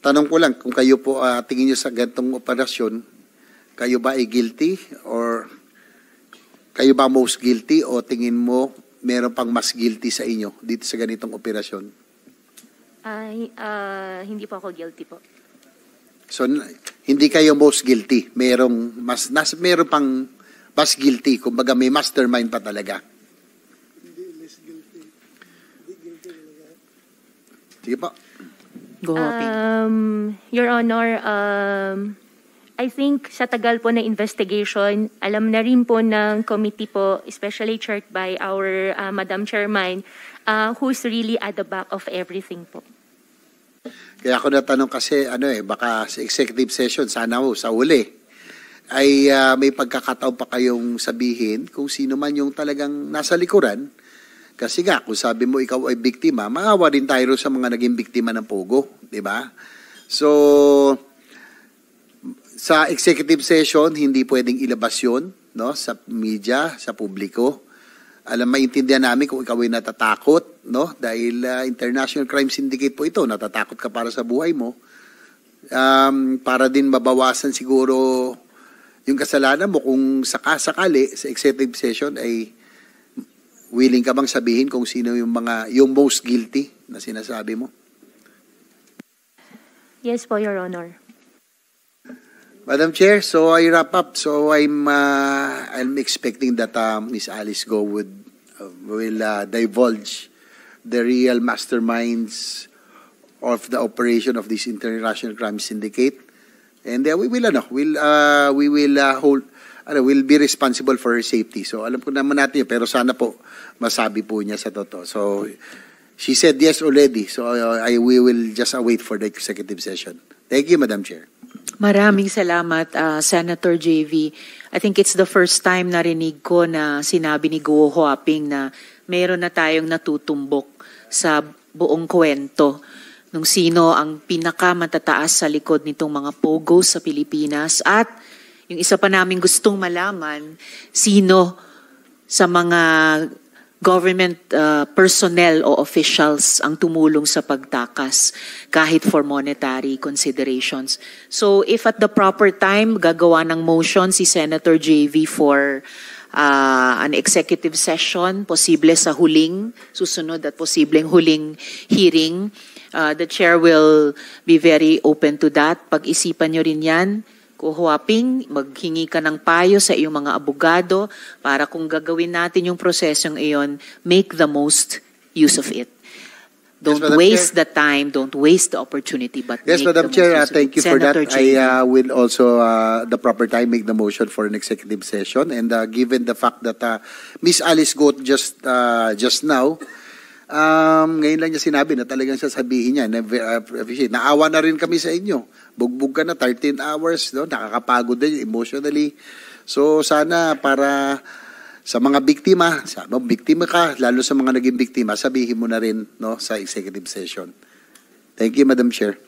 tanong ko lang, kung kayo po tingin nyo sa ganitong operasyon, kayo ba ay guilty or kayo ba most guilty o tingin mo meron pang mas guilty sa inyo dito sa ganitong operasyon? Hindi po ako guilty po. So, hindi kayo most guilty. Meron pang mas guilty. Kumbaga may mastermind pa talaga. Hindi, less guilty. Hindi guilty talaga. Sige po. Go, Your Honor, I think sa tagal po na investigation, alam na rin po ng committee po, especially chaired by our Madam Chairman, who's really at the back of everything po. Kaya ako natanong kasi, baka sa executive session, sana ho, sa uli, ay may pagkakataon pa kayong sabihin kung sino man yung talagang nasa likuran. Kasi nga, kung sabi mo ikaw ay biktima, maawa din tayo sa mga naging biktima ng Pogo, di ba? So, sa executive session, hindi pwedeng ilabas yun, no? Sa media, sa publiko. Maintindihan namin kung ikaw ay natatakot, no? Dahil International Crime Syndicate po ito, natatakot ka para sa buhay mo. Para din mabawasan siguro yung kasalanan mo kung sakali sa executive session ay willing ka bang sabihin kung sino yung most guilty na sinasabi mo? Yes po, Your Honor. Madam Chair, so I wrap up. So I'm expecting that Ms. Alice Go will divulge the real masterminds of the operation of this International Crime Syndicate, and we'll be responsible for her safety. So alam ko naman natin yun, pero sana po masabi po niya sa totoo. So she said yes already. So we will just await for the executive session. Thank you, Madam Chair. Maraming salamat, Senator JV. I think it's the first time narinig ko na sinabi ni Guo Huaping na mayroon na tayong natutumbok sa buong kwento nung sino ang pinakamatataas sa likod nitong mga Pogo sa Pilipinas. At yung isa pa namin gustong malaman, sino sa mga government personnel o officials ang tumulong sa pagtakas kahit for monetary considerations. So if at the proper time gagawa ng motion si Senator JV for an executive session, posible sa susunod at posibleng huling hearing, the chair will be very open to that. Pag-isipan nyo rin yan. Kuhuaping, maghingi ka ng payo sa iyong mga abogado para kung gagawin natin yung prosesong iyon, make the most use of it. Don't waste the time, don't waste the opportunity, but yes, make Madam the Chair, most use of it. thank you for Senator that. JV. I will also, the proper time, make the motion for an executive session. And given the fact that Miss Alice Goat just now, ngayon lang niya sinabi na talagang sasabihin niya, naawa na rin kami sa inyo. Bugbog ka na 13 hours, no? Nakakapagod din emotionally. So sana para sa mga biktima, biktima ka, lalo sa mga naging biktima, sabihin mo na rin, no, sa executive session. Thank you, Madam Chair.